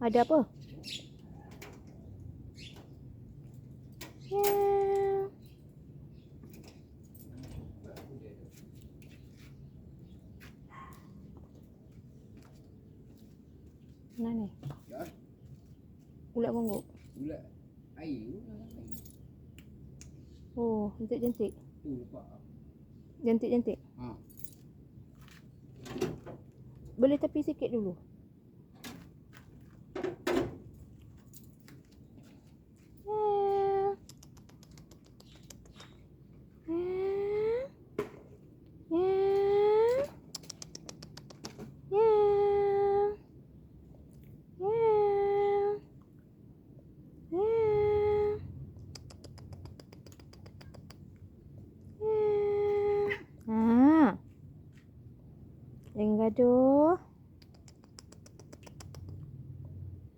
Ada apa? Yeah. Mana ni? Ya. Ulat monggok. Ulat air. Oh, cantik-cantik. Tu nampak. Cantik-cantik. Ha. Boleh tepi sikit dulu. Jangan gaduh.